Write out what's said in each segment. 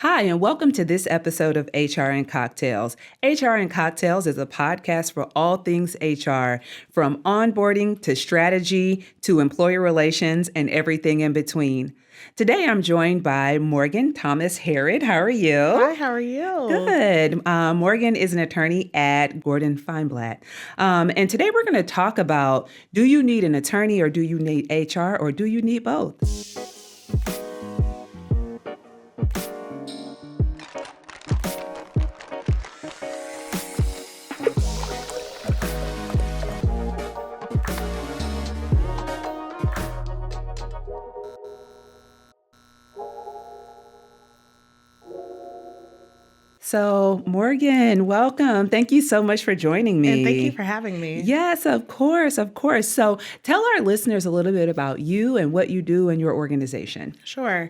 Hi, and welcome to this episode of HR and Cocktails. HR and Cocktails is a podcast for all things HR, from onboarding to strategy to employer relations and everything in between. Today, I'm joined by Morgan Thomas Harried. How are you? Hi, how are you? Good. Morgan is an attorney at Gordon Feinblatt. And today we're going to talk about, do you need an attorney or do you need HR or do you need both? So, Morgan, welcome. Thank you so much for joining me. And thank you for having me. Yes, of course, of course. So, tell our listeners a little bit about you and what you do in your organization. Sure.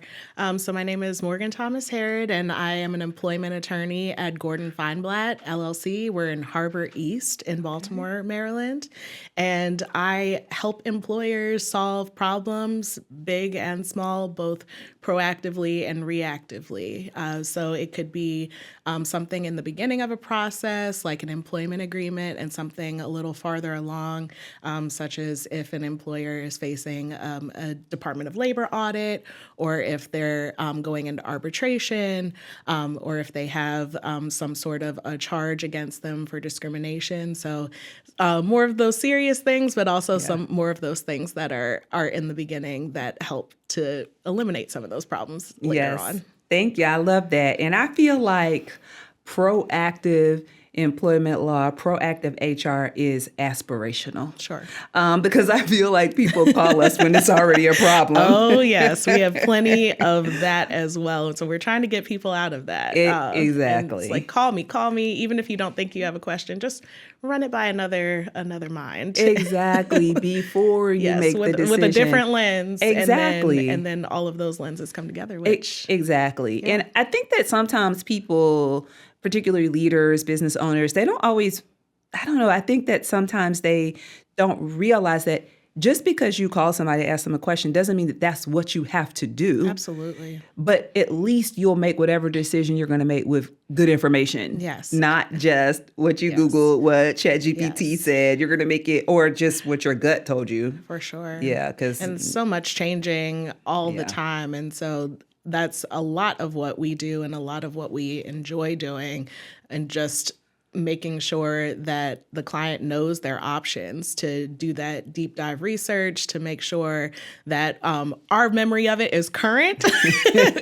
So my name is Morgan Thomas Harried, and I am an employment attorney at Gordon Feinblatt, LLC. We're in Harbor East in Baltimore, Maryland. And I help employers solve problems, big and small, both proactively and reactively. So it could be something in the beginning of a process, like an employment agreement, and something a little farther along, such as if an employer is facing a Department of Labor audit, or if they're going into arbitration, or if they have some sort of a charge against them for discrimination. So more of those serious things, but also some more of those things that are in the beginning that help to eliminate some of those problems later on. Thank you. I love that. And I feel like proactive employment law, proactive HR is aspirational. Sure. Because I feel like people call us when it's already a problem. Oh, yes. We have plenty of that as well. So we're trying to get people out of that. Exactly. It's like, call me. Even if you don't think you have a question, just run it by another mind. Exactly. Before you make the decision. With a different lens. Exactly. And then all of those lenses come together. Exactly. Yeah. And I think that sometimes people, particularly leaders, business owners, they don't always, I think that sometimes they don't realize that just because you call somebody, ask them a question, doesn't mean that that's what you have to do. Absolutely. But at least you'll make whatever decision you're going to make with good information. Yes. Not just what you Googled, what ChatGPT said. You're going to make it, or just what your gut told you. For sure. Yeah. And so much changing all the time. And so that's a lot of what we do and a lot of what we enjoy doing, and just making sure that the client knows their options, to do that deep dive research, to make sure that our memory of it is current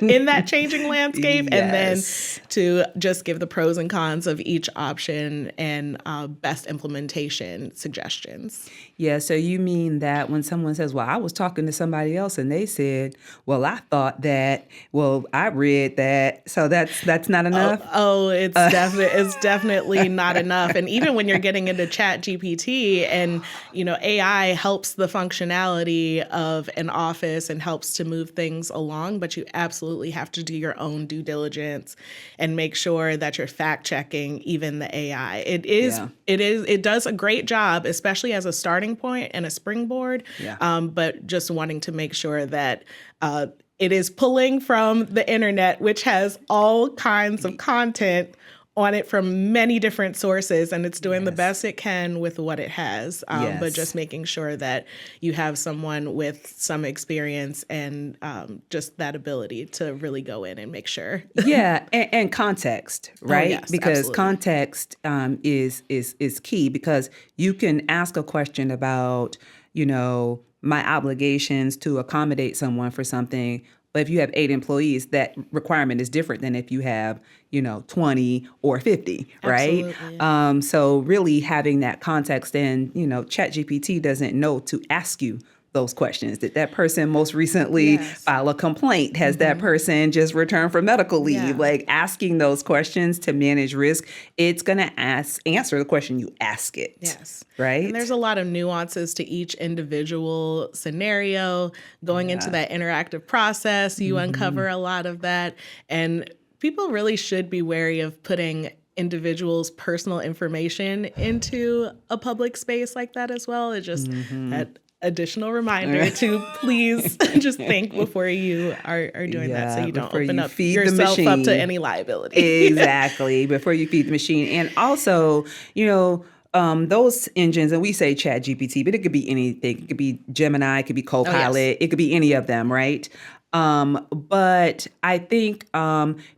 in that changing landscape, and then to just give the pros and cons of each option and best implementation suggestions. Yeah, so you mean that when someone says, well, I was talking to somebody else and they said, well, I thought that, well, I read that, so that's not enough? It's definitely not enough. And even when you're getting into ChatGPT and, AI helps the functionality of an office and helps to move things along, but you absolutely have to do your own due diligence and make sure that you're fact checking even the AI. It does a great job, especially as a starting point and a springboard, but just wanting to make sure that it is pulling from the internet, which has all kinds of content on it from many different sources, and it's doing the best it can with what it has, but just making sure that you have someone with some experience and just that ability to really go in and make sure. And context, right? Oh, yes, because absolutely. Context is key, because you can ask a question about, my obligations to accommodate someone for something. But if you have 8 employees, that requirement is different than if you have, 20 or 50, right? Absolutely. So really having that context, and, ChatGPT doesn't know to ask you those questions. Did that person most recently file a complaint? Has that person just returned from medical leave? Yeah. Like, asking those questions to manage risk, it's going to answer the question you ask it. Yes. Right? And there's a lot of nuances to each individual scenario. Going into that interactive process, you uncover a lot of that. And people really should be wary of putting individuals' personal information into a public space like that as well. It just additional reminder to please just think before you are doing that, so you don't open up yourself up to any liability. Exactly, before you feed the machine. And also, those engines, and we say Chat GPT, but it could be anything. It could be Gemini, it could be Copilot, it could be any of them, right? But I think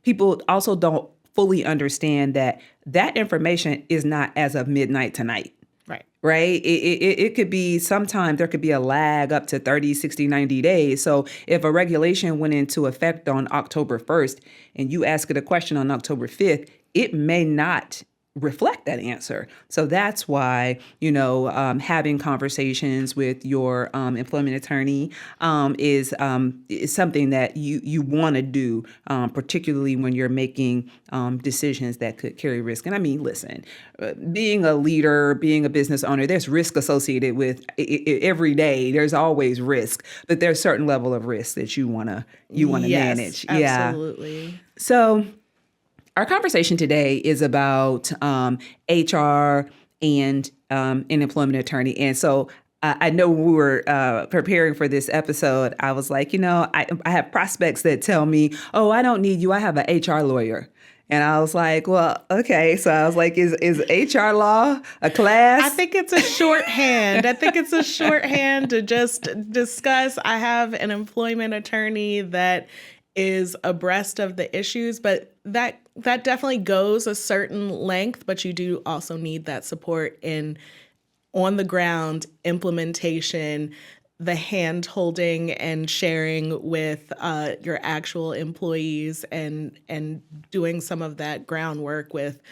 people also don't fully understand that information is not as of midnight tonight. Right? It could be, sometimes there could be a lag up to 30, 60, 90 days. So if a regulation went into effect on October 1st and you ask it a question on October 5th, it may not reflect that answer. So that's why, having conversations with your employment attorney is something that you want to do, particularly when you're making decisions that could carry risk. And I mean, listen, being a leader, being a business owner, there's risk associated with every day. There's always risk, but there's a certain level of risk that you want to manage. Absolutely. Yeah. So our conversation today is about HR and an employment attorney. And so I know when we were preparing for this episode, I was like, I have prospects that tell me, oh, I don't need you. I have an HR lawyer. And I was like, well, okay. So I was like, is HR law a class? I think it's a shorthand. To just discuss. I have an employment attorney that is abreast of the issues, but that definitely goes a certain length, but you do also need that support in on the ground implementation, the hand holding and sharing with your actual employees, and doing some of that groundwork with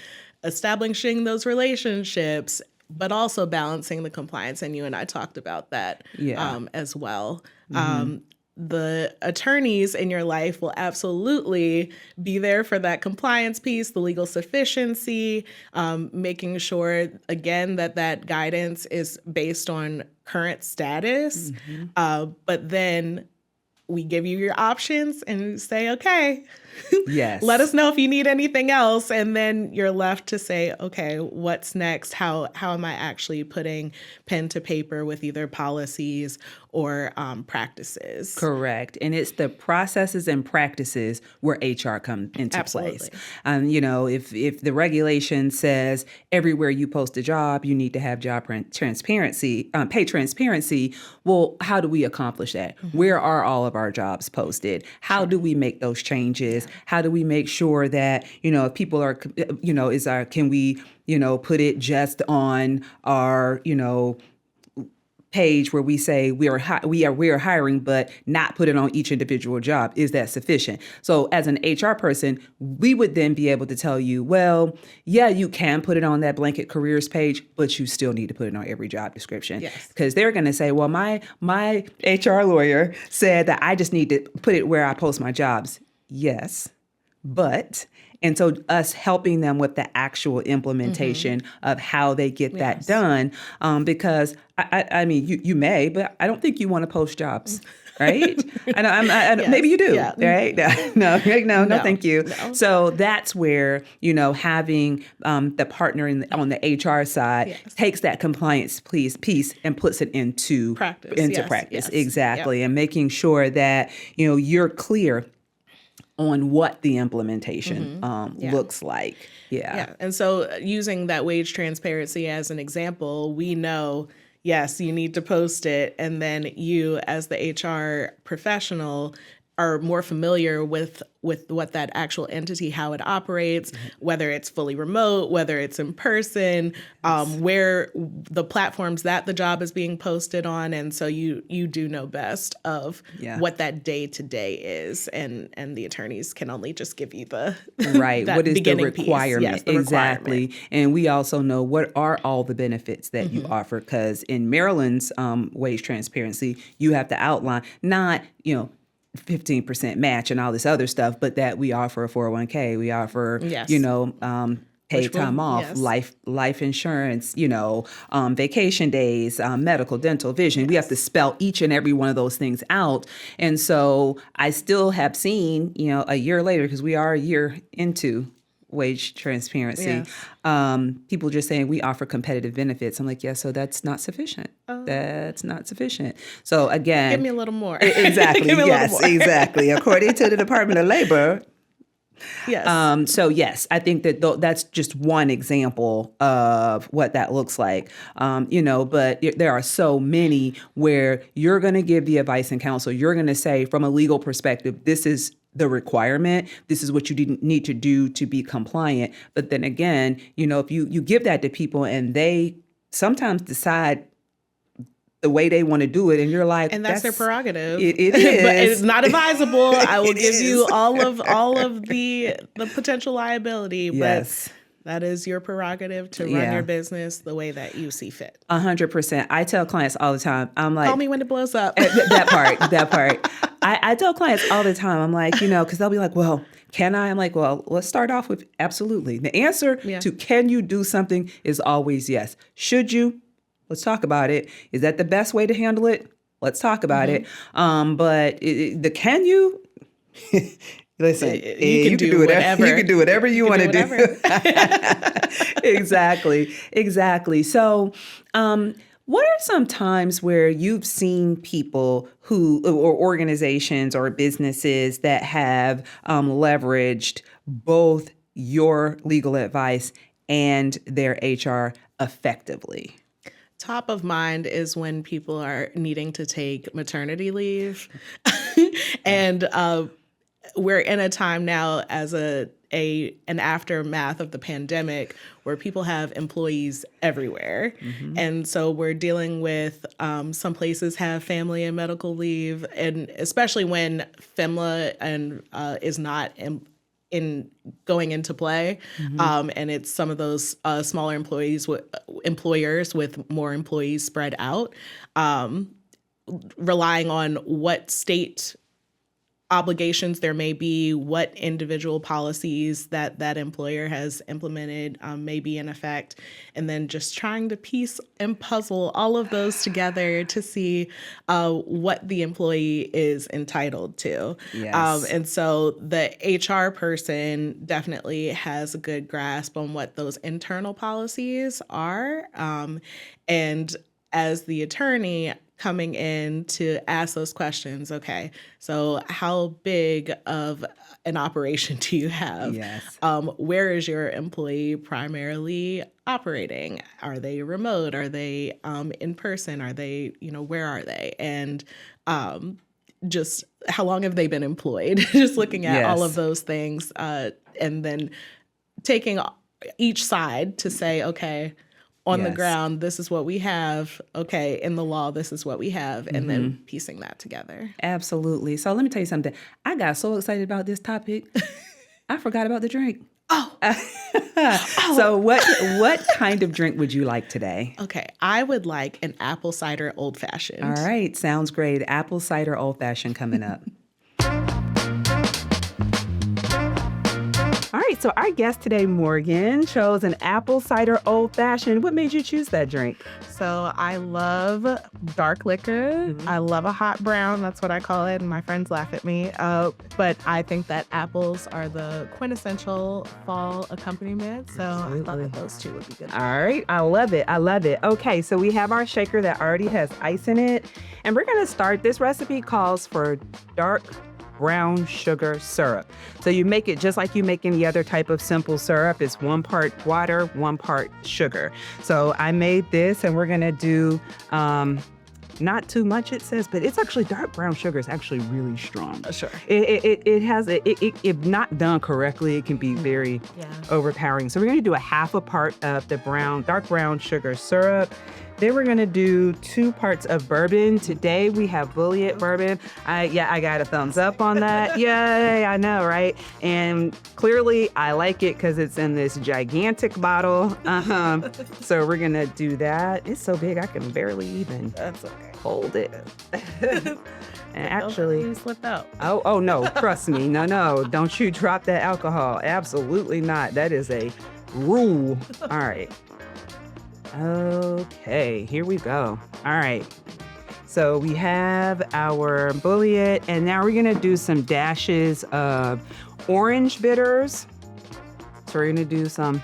establishing those relationships, but also balancing the compliance. And you and I talked about that as well. Mm-hmm. The attorneys in your life will absolutely be there for that compliance piece, the legal sufficiency, making sure, again, that guidance is based on current status. Mm-hmm. But then we give you your options and say, okay, yes, let us know if you need anything else. And then you're left to say, okay, what's next? How am I actually putting pen to paper with either policies or practices? Correct. And it's the processes and practices where HR come into place. If the regulation says everywhere you post a job, you need to have job transparency, pay transparency. Well, how do we accomplish that? Mm-hmm. Where are all of our jobs posted? How do we make those changes? How do we make sure that, if people are, can we, put it just on our, page where we say we are hiring, but not put it on each individual job? Is that sufficient? So as an HR person, we would then be able to tell you, well, yeah, you can put it on that blanket careers page, but you still need to put it on every job description. Yes. Because they're going to say, well, my HR lawyer said that I just need to put it where I post my jobs. Yes, but... And so us helping them with the actual implementation of how they get that done, because I mean, you may, but I don't think you want to post jobs, right? Yes. Maybe you do, right? No, thank you. No. So that's where, having the partner on the HR side takes that compliance piece and puts it into practice. Yes. Exactly. Yep. And making sure that, you're clear on what the implementation looks like. Yeah. And so using that wage transparency as an example, we know, yes, you need to post it. And then you, as the HR professional, are more familiar with what that actual entity, how it operates, whether it's fully remote, whether it's in person, where the platforms that the job is being posted on. And so you do know best of what that day-to-day is. And the attorneys can only just give you the right. What is the requirement? Yes, the exactly. Requirement. And we also know what are all the benefits that you offer, because in Maryland's wage transparency, you have to outline not, 15% match and all this other stuff, but that we offer a 401k, we offer, paid time off, life insurance, vacation days, medical, dental, vision. We have to spell each and every one of those things out. And so I still have seen, a year later, because we are a year into wage transparency. Yes. People just saying we offer competitive benefits. I'm like, yeah, so that's not sufficient. That's not sufficient. So again, Give me a little more. Exactly. Give me a little Yes, more. exactly. According to the Department of Labor. Yes. So yes, I think that that's just one example of what that looks like. But there are so many where you're going to give the advice and counsel. You're going to say, from a legal perspective, this is the requirement. This is what you need to do to be compliant. But then again, if you give that to people and they sometimes decide the way they want to do it, and you're like, and that's their prerogative. It is, but it's not advisable. I will give you is. all of the potential liability. Yes. But that is your prerogative to run your business the way that you see fit. 100%. I tell clients all the time, I'm like, call me when it blows up. that part. I tell clients all the time, I'm like, because they'll be like, well, can I? I'm like, well, let's start off with absolutely. The answer to can you do something is always yes. Should you? Let's talk about it. Is that the best way to handle it? Let's talk about it. But the can you? Listen, you can do whatever. You can do whatever you want to do. Exactly. So, what are some times where you've seen people or organizations or businesses that have leveraged both your legal advice and their HR effectively? Top of mind is when people are needing to take maternity leave. And we're in a time now as an aftermath of the pandemic where people have employees everywhere. Mm-hmm. And so we're dealing with some places have family and medical leave, and especially when FEMLA is not in going into play. Mm-hmm. And it's some of those smaller employers with more employees spread out, relying on what state obligations there may be, what individual policies that employer has implemented may be in effect, and then just trying to piece and puzzle all of those together to see what the employee is entitled to. Yes. And so the HR person definitely has a good grasp on what those internal policies are. And as the attorney, coming in to ask those questions. Okay, so how big of an operation do you have? Yes. Where is your employee primarily operating? Are they remote? Are they in person? Are they, where are they? And just how long have they been employed? Just looking at all of those things, and then taking each side to say, okay, on the ground, this is what we have. Okay, in the law, this is what we have. And then piecing that together. Absolutely. So let me tell you something. I got so excited about this topic, I forgot about the drink. Oh. So what kind of drink would you like today? Okay, I would like an apple cider old fashioned. All right, sounds great. Apple cider old fashioned coming up. All right, so our guest today, Morgan, chose an apple cider old fashioned. What made you choose that drink? So I love dark liquor. Mm-hmm. I love a hot brown. That's what I call it. And my friends laugh at me. But I think that apples are the quintessential fall accompaniment. So I thought that those two would be good. All right. I love it. Okay, so we have our shaker that already has ice in it. And we're going to start. This recipe calls for dark brown sugar syrup. So you make it just like you make any other type of simple syrup. It's 1 part water, 1 part sugar. So I made this, and we're gonna do not too much, it says, but it's actually dark brown sugar is actually really strong. Sure. It has if not done correctly, it can be very overpowering. So we're gonna do a 1/2 part of the dark brown sugar syrup. Then we're gonna do 2 parts of bourbon. Today we have Bulliet bourbon. I got a thumbs up on that. Yay, I know, right? And clearly I like it because it's in this gigantic bottle. So we're gonna do that. It's so big I can barely even hold it. And actually, you slipped out. Oh no, trust me. No, don't you drop that alcohol. Absolutely not. That is a rule. All right. Okay, here we go. All right. So we have our Bulliet, and now we're gonna do some dashes of orange bitters So we're gonna do some.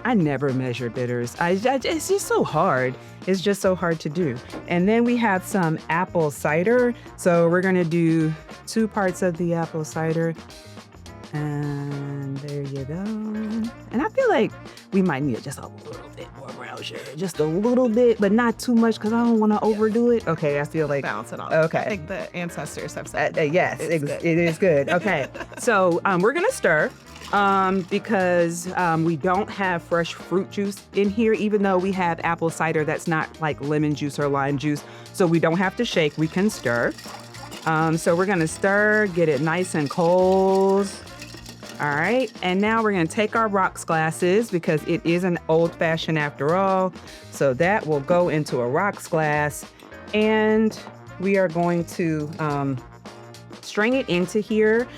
I never measure bitters. It's just so hard. It's just so hard to do. And then we have some apple cider. So we're gonna do 2 parts of the apple cider. And there you go. And I feel like we might need just a little bit more brown sugar. Just a little bit, but not too much because I don't want to overdo it. Okay, I feel like... Balance it all. Okay. I think the ancestors have said yes, it is good. Okay, so we're going to stir because we don't have fresh fruit juice in here, even though we have apple cider that's not like lemon juice or lime juice. So we don't have to shake. We can stir. So we're going to stir, get it nice and cold. All right, and now we're gonna take our rocks glasses because it is an old fashioned after all. So that will go into a rocks glass and we are going to strain it into here.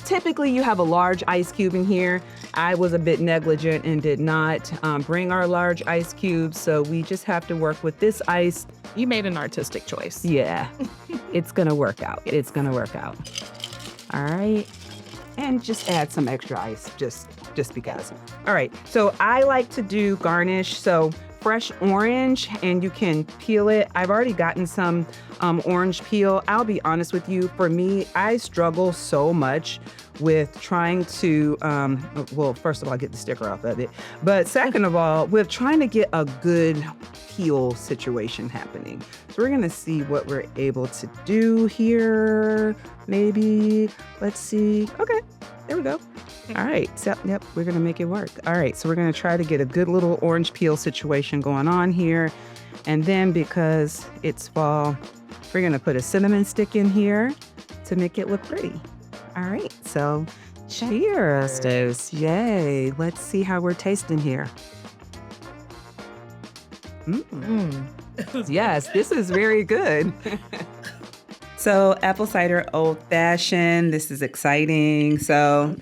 Typically you have a large ice cube in here. I was a bit negligent and did not bring our large ice cubes. So we just have to work with this ice. You made an artistic choice. Yeah, it's gonna work out. It's gonna work out. All right. And just add some extra ice, just because. All right, so I like to do garnish, so fresh orange, and you can peel it. I've already gotten some orange peel. I'll be honest with you, for me, I struggle so much with trying to, well, first of all, get the sticker off of it. But second of all, with trying to get a good peel situation happening. So we're gonna see what we're able to do here. Maybe, let's see. Okay, there we go. All right, so, yep, we're gonna make it work. All right, so we're gonna try to get a good little orange peel situation going on here. And then because it's fall, we're gonna put a cinnamon stick in here to make it look pretty. All right, so cheers. Yay. Let's see how we're tasting here. Yes, this is very good. So apple cider old fashioned. This is exciting. So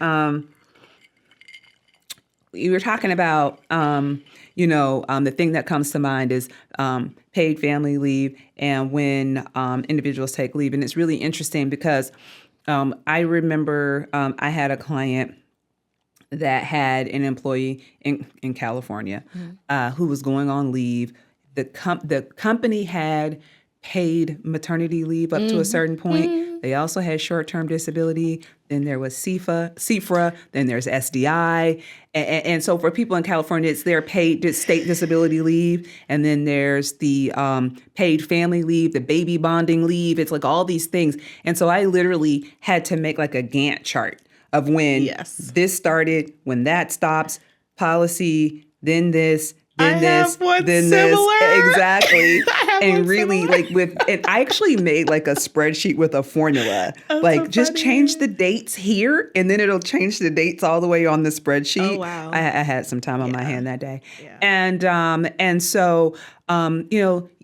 we were talking about, the thing that comes to mind is paid family leave and when individuals take leave. And it's really interesting because I remember I had a client that had an employee in California who was going on leave. The company had paid maternity leave up to a certain point. They also had short-term disability. Then there was CFRA, then there's SDI. And so for people in California, it's their paid state disability leave. And then there's the paid family leave, the baby bonding leave. It's like all these things. And so I literally had to make like a Gantt chart of when this started, when that stops, policy, then this, then this, then similar. this. Exactly. And really and I actually made like a spreadsheet with a formula. Like so just change the dates here and then it'll change the dates all the way on the spreadsheet. Oh, wow. I had some time on my hand that day. Yeah. And so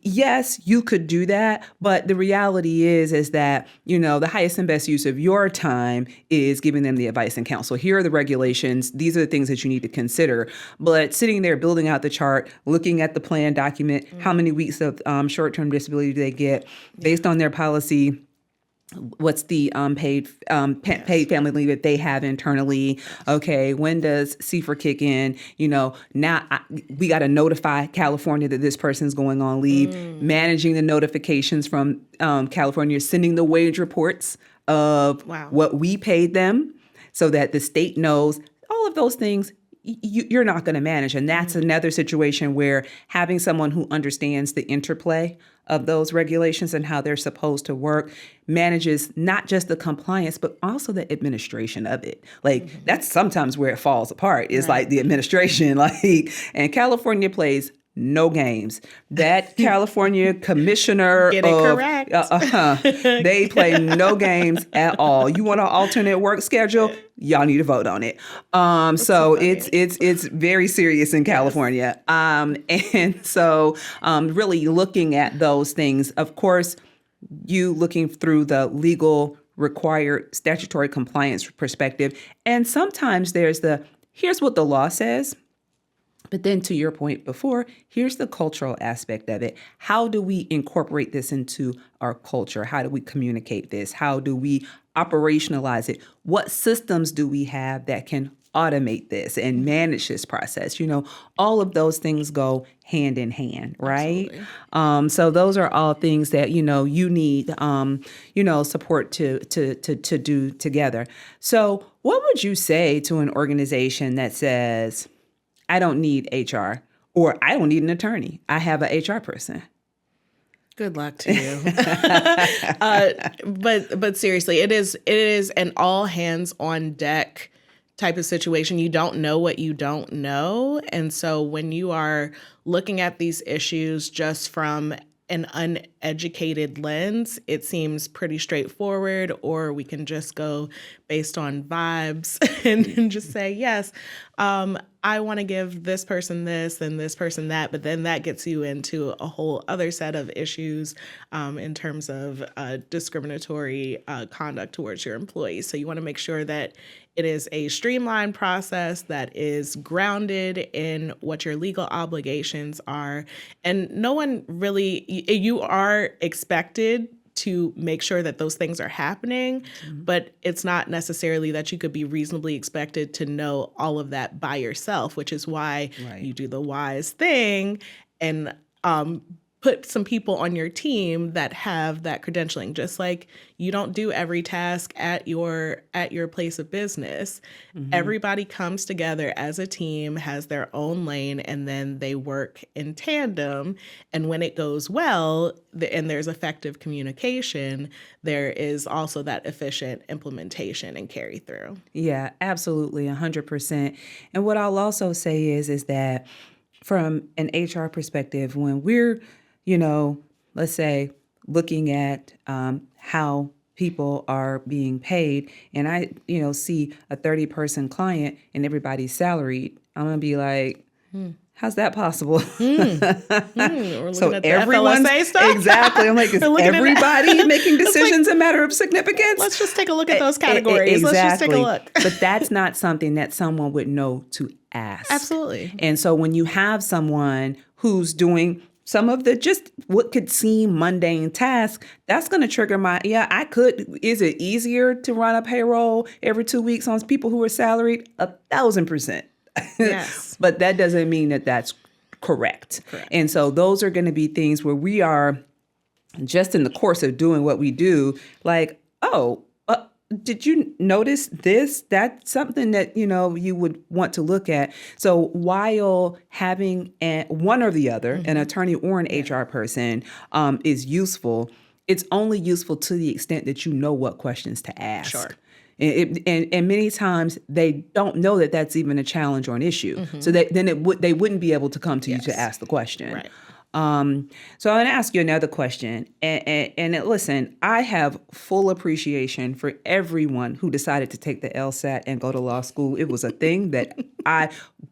yes, you could do that, but the reality is that, the highest and best use of your time is giving them the advice and counsel. Here are the regulations. These are the things that you need to consider. But sitting there, building out the chart, looking at the plan document, how many weeks of short-term disability do they get based on their policy? What's the paid family leave that they have internally? Okay, when does CFR kick in? Now we got to notify California that this person's going on leave. Managing the notifications from California, sending the wage reports of what we paid them, so that the state knows all of those things. You're not going to manage. And that's another situation where having someone who understands the interplay of those regulations and how they're supposed to work manages not just the compliance, but also the administration of it. Like that's sometimes where it falls apart is like the administration, and California plays no games. That California commissioner Get it correct. They play no games at all. You want an alternate work schedule? Y'all need to vote on it. So it's very serious in California. And so really looking at those things, of course, you looking through the legal required statutory compliance perspective. And sometimes there's here's what the law says. But then to your point before, here's the cultural aspect of it. How do we incorporate this into our culture? How do we communicate this? How do we operationalize it? What systems do we have that can automate this and manage this process. All of those things go hand in hand, right? Absolutely. So those are all things that, you need, support to do together. So what would you say to an organization that says, I don't need HR, or I don't need an attorney, I have an HR person? Good luck to you. But seriously, it is an all hands on deck type of situation. You don't know what you don't know. And so when you are looking at these issues just from an uneducated lens, it seems pretty straightforward, or we can just go based on vibes and just say, yes, I want to give this person this and this person that, but then that gets you into a whole other set of issues in terms of discriminatory conduct towards your employees. So you want to make sure that it is a streamlined process that is grounded in what your legal obligations are. And no one really, you are expected to make sure that those things are happening, but it's not necessarily that you could be reasonably expected to know all of that by yourself, which is why you do the wise thing and put some people on your team that have that credentialing. Just like you don't do every task at your place of business. Everybody comes together as a team, has their own lane, and then they work in tandem. And when it goes well, and there's effective communication, there is also that efficient implementation and carry through. Yeah, absolutely, 100%. And what I'll also say is that from an HR perspective, when we're let's say looking at how people are being paid, and I, see a 30-person client and everybody's salaried, I'm going to be like, how's that possible? We're So looking at the everyone's FLSA stuff. exactly. I'm like, is everybody making decisions a matter of significance? Let's just take a look at those categories. Exactly. Let's just take a look. But that's not something that someone would know to ask. Absolutely. And so when you have someone who's doing some of the just what could seem mundane tasks, that's going to trigger is it easier to run a payroll every 2 weeks on people who are salaried? 1,000%. Yes. But that doesn't mean that that's correct. And so those are going to be things where we are just in the course of doing what we do, like, did you notice this? That's something that, you would want to look at. So while having one or the other, an attorney or an HR person, is useful, it's only useful to the extent that you know what questions to ask. Sure. And many times they don't know that that's even a challenge or an issue. So they wouldn't be able to come to you to ask the question. Right. So I'm going to ask you another question. And listen, I have full appreciation for everyone who decided to take the LSAT and go to law school. It was a thing that I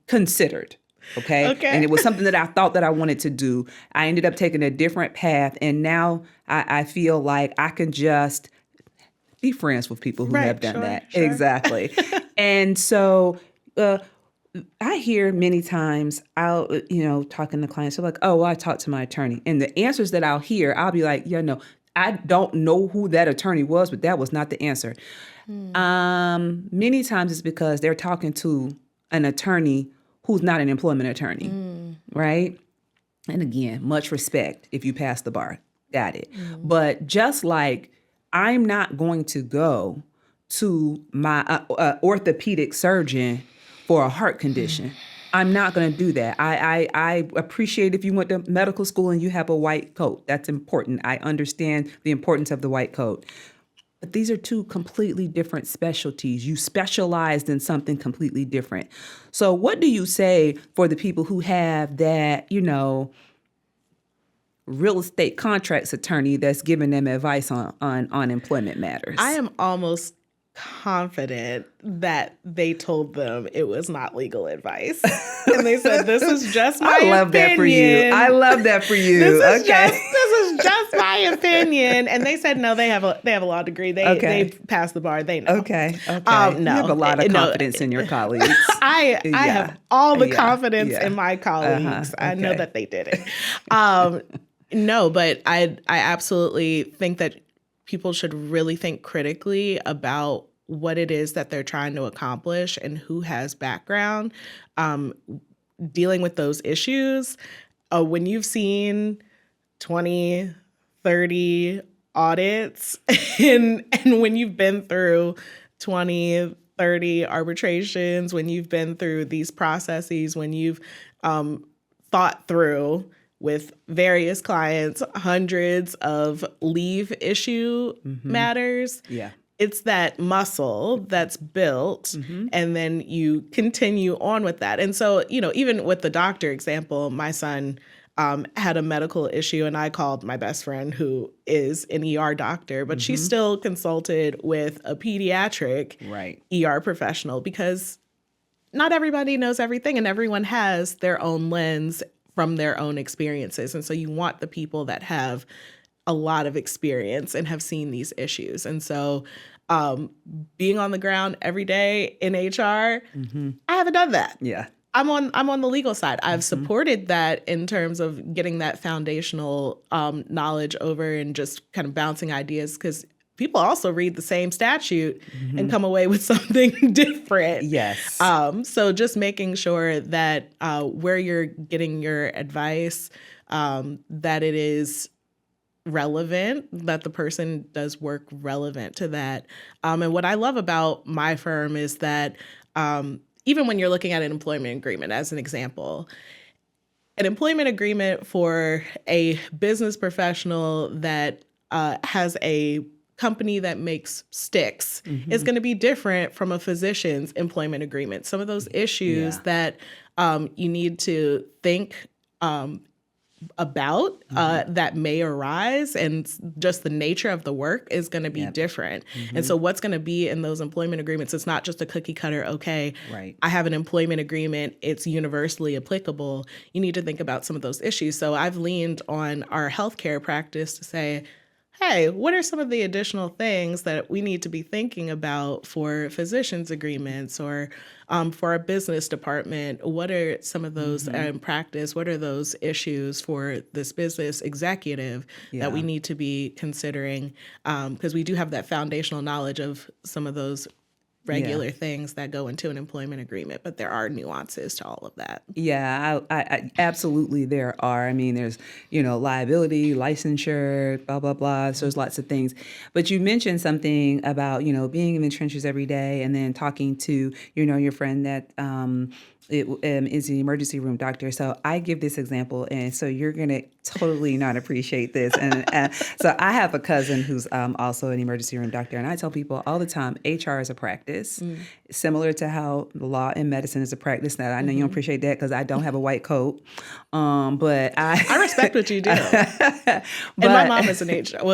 considered. Okay. And it was something that I thought that I wanted to do. I ended up taking a different path. And now I feel like I can just be friends with people who have done that. Sure. Exactly. And so, I hear many times talking to clients, they're like, oh, well, I talked to my attorney. And the answers that I'll hear, I'll be like, I don't know who that attorney was, but that was not the answer. Many times it's because they're talking to an attorney who's not an employment attorney, right? And again, much respect if you pass the bar. Got it. But just like I'm not going to go to my orthopedic surgeon for a heart condition. I'm not going to do that. I appreciate if you went to medical school and you have a white coat. That's important. I understand the importance of the white coat. But these are two completely different specialties. You specialized in something completely different. So what do you say for the people who have that, real estate contracts attorney that's giving them advice on employment matters? I am almost confident that they told them it was not legal advice. And they said, this is just my opinion. I love that for you. I love that for you. This is just my opinion. And they said, no, they have a law degree. They passed the bar. They know. Okay. No. You have a lot of confidence in your colleagues. I have all the confidence in my colleagues. I know that they did it. No, but I absolutely think that people should really think critically about what it is that they're trying to accomplish and who has background dealing with those issues. When you've seen 20, 30 audits and when you've been through 20, 30 arbitrations, when you've been through these processes, when you've thought through with various clients hundreds of leave issue matters. Yeah. It's that muscle that's built, and then you continue on with that. And so, even with the doctor example, my son had a medical issue, and I called my best friend who is an ER doctor, but she still consulted with a pediatric ER professional, because not everybody knows everything, and everyone has their own lens from their own experiences. And so you want the people that have a lot of experience and have seen these issues. And so being on the ground every day in HR, I haven't done that. Yeah. I'm on the legal side. I've supported that in terms of getting that foundational knowledge over and just kind of bouncing ideas, because people also read the same statute and come away with something different. Yes. So just making sure that where you're getting your advice, that it is relevant, that the person does work relevant to that. And what I love about my firm is that even when you're looking at an employment agreement, as an example, an employment agreement for a business professional that has a company that makes sticks is going to be different from a physician's employment agreement. Some of those issues that you need to think about that may arise, and just the nature of the work is going to be different. And so what's going to be in those employment agreements, it's not just a cookie cutter, okay, I have an employment agreement, it's universally applicable. You need to think about some of those issues. So I've leaned on our healthcare practice to say, hey, what are some of the additional things that we need to be thinking about for physicians' agreements, or for our business department? What are some of those in practice? What are those issues for this business executive that we need to be considering? Because we do have that foundational knowledge of some of those regular things that go into an employment agreement, but there are nuances to all of that. Yeah, I absolutely there are. I mean, there's, liability, licensure, blah, blah, blah. So there's lots of things. But you mentioned something about, being in the trenches every day and then talking to, your friend that is an emergency room doctor. So I give this example, and so you're going to totally not appreciate this. And so I have a cousin who's also an emergency room doctor, and I tell people all the time, HR is a practice, similar to how the law and medicine is a practice. Now, I know you don't appreciate that because I don't have a white coat, but I respect what you do. And my mom was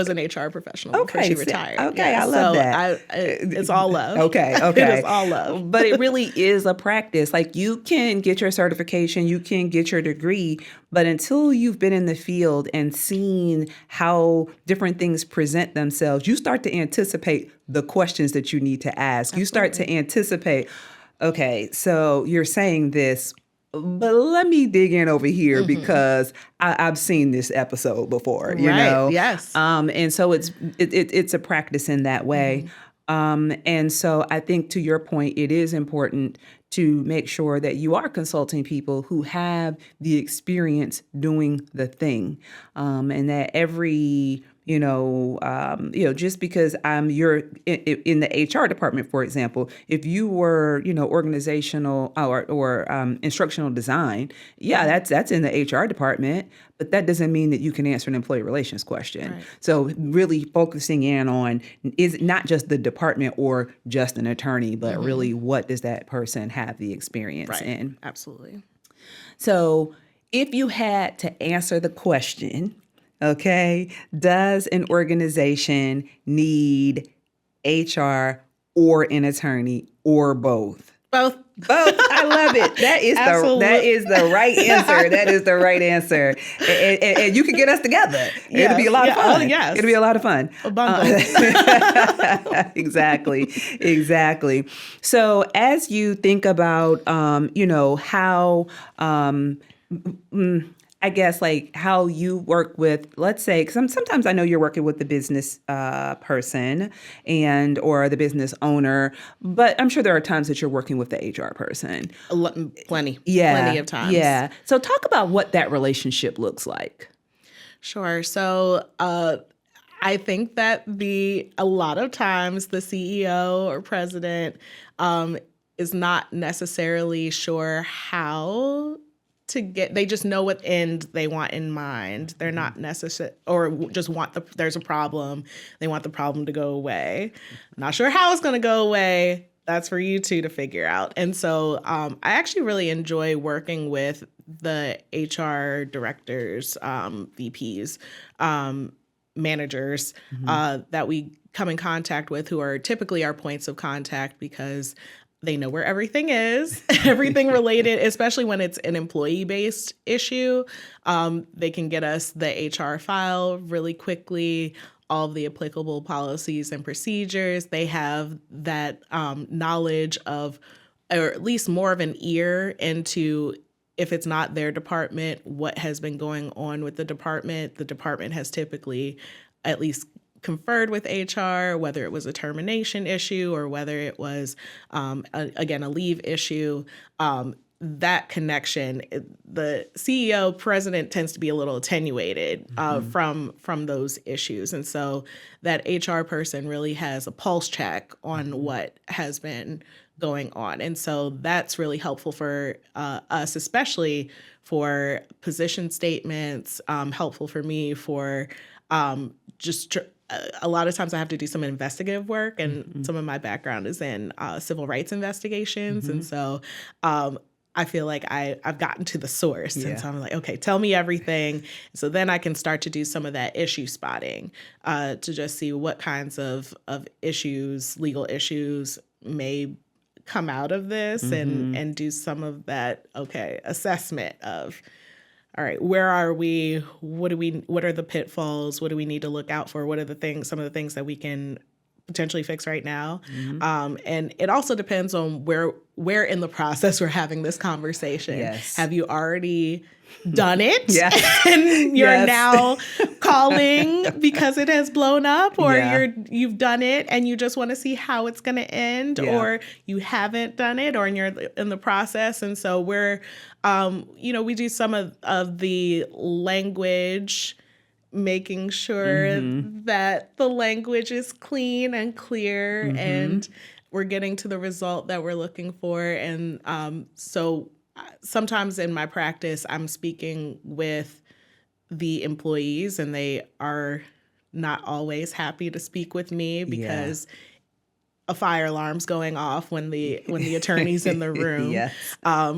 an HR professional before she retired. Okay, I love that. It's all love. Okay. It is all love. But it really is a practice. Like, you can get your certification, you can get your degree, but until you've been in the field and seen how different things present themselves, you start to anticipate the questions that you need to ask. Absolutely. You start to anticipate, okay, so you're saying this, but let me dig in over here because I've seen this episode before, you know? Yes. And so it's a practice in that way. And so I think, to your point, it is important to make sure that you are consulting people who have the experience doing the thing, and that every just because you're in the HR department, for example, if you were, organizational or instructional design, that's in the HR department, but that doesn't mean that you can answer an employee relations question. Right. So really focusing in on is not just the department or just an attorney, but really what does that person have the experience in? Absolutely. So if you had to answer the question, okay, does an organization need HR or an attorney or both? Both. I love it. That is the right answer. That is the right answer. And you can get us together. It'll be a lot of fun. Oh, yes. It'll be a lot of fun. A bundle. Exactly. So as you think about, how I guess like how you work with, let's say, because sometimes I know you're working with the business person or the business owner, but I'm sure there are times that you're working with the HR person. Plenty Yeah, of times. yeah. So talk about what that relationship looks like. Sure. So I think that a lot of times the CEO or president is not necessarily sure how to get, they just know what end they want in mind. They're not necessary, or just there's a problem. They want the problem to go away. Not sure how it's going to go away. That's for you two to figure out. And so I actually really enjoy working with the HR directors, VPs, managers that we come in contact with, who are typically our points of contact, because they know where everything is, everything related, especially when it's an employee-based issue. They can get us the HR file really quickly, all of the applicable policies and procedures. They have that knowledge of, or at least more of an ear into, if it's not their department, what has been going on with the department. The department has typically at least conferred with HR, whether it was a termination issue or whether it was, a leave issue. That connection, the CEO president tends to be a little attenuated from those issues. And so that HR person really has a pulse check on what has been going on. And so that's really helpful for us, especially for position statements, helpful for me for a lot of times I have to do some investigative work, and some of my background is in civil rights investigations. And so I feel like I've gotten to the source. Yeah. And so I'm like, okay, tell me everything. So then I can start to do some of that issue spotting to just see what kinds of issues, legal issues may come out of this, and do some of that, assessment of, all right, where are we? What are the pitfalls? What do we need to look out for? What are some of the things that we can potentially fix right now? And it also depends on where in the process we're having this conversation. Yes. Have you already done it? Yes. And you're Yes. now calling because it has blown up, or Yeah. you've done it and you just want to see how it's going to end, Yeah. or you haven't done it, or you're in the process. And so we're, we do some of the language, making sure that the language is clean and clear, and we're getting to the result that we're looking for. And so sometimes in my practice, I'm speaking with the employees, and they are not always happy to speak with me because a fire alarm's going off when the attorney's in the room. Yes.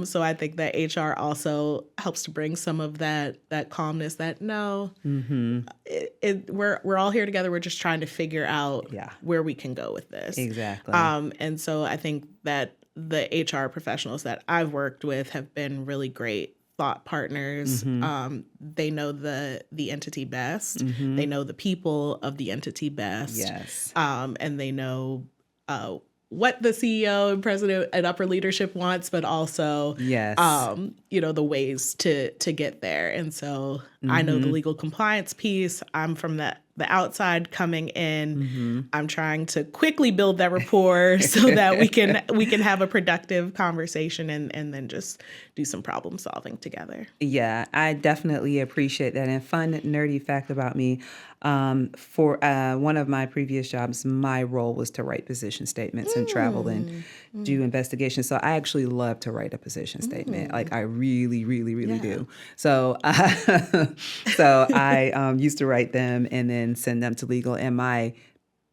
So I think that HR also helps to bring some of that calmness. That we're all here together. We're just trying to figure out where we can go with this. Exactly. And so I think that the HR professionals that I've worked with have been really great thought partners. They know the entity best. They know the people of the entity best. Yes. And they know what the CEO and president and upper leadership wants, but also, the ways to get there. And so I know the legal compliance piece. I'm from the outside coming in. I'm trying to quickly build that rapport so that we can have a productive conversation and then just do some problem solving together. Yeah, I definitely appreciate that. And fun, nerdy fact about me, for one of my previous jobs, my role was to write position statements and travel and do investigations. So I actually love to write a position statement. Like I really, really, really do. So, so I used to write them and then send them to legal. And my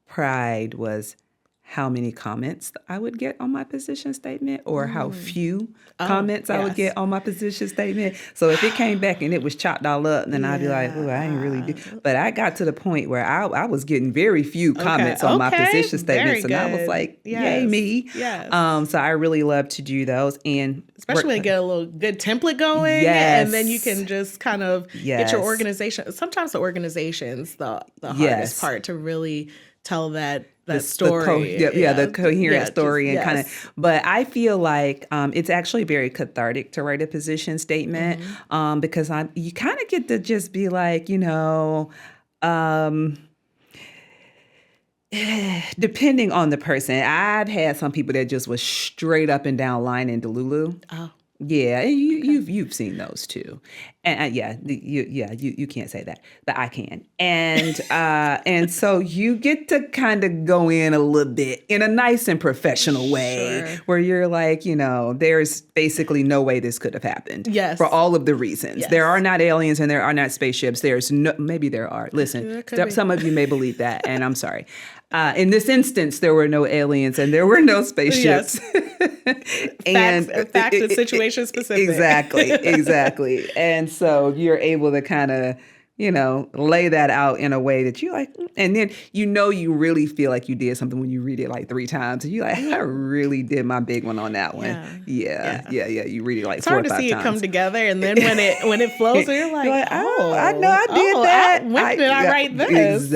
pride was how many comments I would get on my position statement, or how few comments I would get on my position statement. So if it came back and it was chopped all up, then I'd be like, oh, I ain't really do. But I got to the point where I was getting very few comments on my position statements. And I was like, yay me. Yes. So I really love to do those. And especially when you get a little good template going, and then you can just kind of get your organization. Sometimes the organization's the hardest part to really tell that that story. The coherent story and kind yes. of. But I feel like it's actually very cathartic to write a position statement because you kind of get to just be like, depending on the person. I've had some people that just was straight up and down line in Delulu. Oh. Yeah, and you've seen those too, and you can't say that, but I can, and so you get to kind of go in a little bit in a nice and professional way, Sure. where you're like, there's basically no way this could have happened. Yes. For all of the reasons, Yes. there are not aliens and there are not spaceships. There's no, maybe there are. Listen, could be. some of you may believe that, and I'm sorry. In this instance, there were no aliens and there were no spaceships. And facts and situation specific. Exactly. And so you're able to kind of, lay that out in a way that you like, and then you really feel like you did something when you read it like 3 times, and you're like, I really did my big one on that one. Yeah. You read it like It's 4 or hard 5 to see times. it come together, and then when it flows, you're like, oh, I know I did that. When did I write this?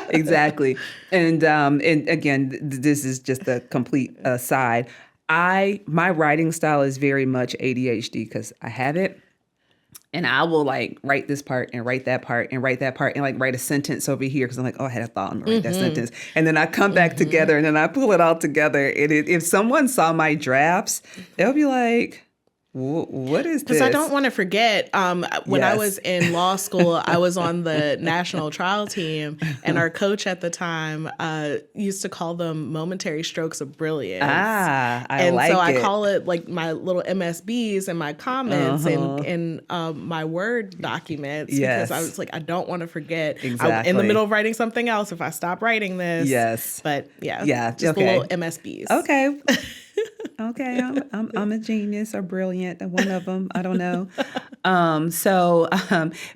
Exactly. And again, this is just a complete aside. My writing style is very much ADHD because I have it. And I will like write this part and write that part and write that part and like write a sentence over here because I'm like, oh, I had a thought, I'm gonna write that sentence. And then I come back together and then I pull it all together. And if someone saw my drafts, they'll be like, what is this? Because I don't want to forget, when I Yes. was in law school, I was on the national trial team, and our coach at the time used to call them momentary strokes of brilliance. I and like so it. I call it like my little MSBs and my comments and my Word documents Yes. because I was like, I don't want to forget. In the Exactly. middle of writing something else, if I stop writing this. Yes. But yeah, Yeah, just okay. the little MSBs. Okay. Okay, I'm a genius or brilliant, one of them. I don't know.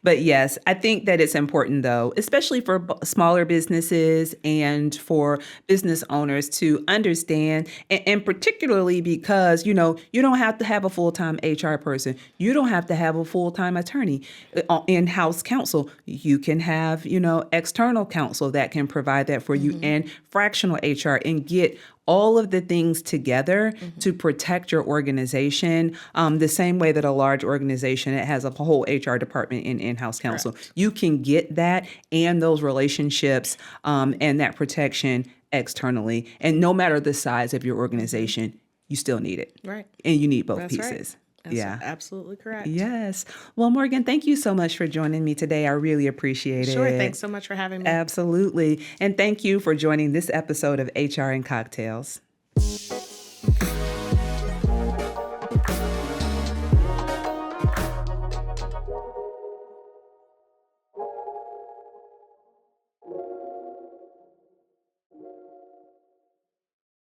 But yes, I think that it's important though, especially for smaller businesses and for business owners to understand, and particularly because, you don't have to have a full-time HR person. You don't have to have a full-time attorney, in-house counsel. You can have, external counsel that can provide that for you, and fractional HR, and get all of the things together to protect your organization, the same way that a large organization that has a whole HR department and in-house counsel. Correct. You can get that and those relationships and that protection externally. And no matter the size of your organization, you still need it. Right. And you need both That's right. pieces. That's Yeah. absolutely correct. Yes. Well, Morgan, thank you so much for joining me today. I really appreciate it. Sure. Thanks so much for having me. Absolutely. And thank you for joining this episode of HR and Cocktails.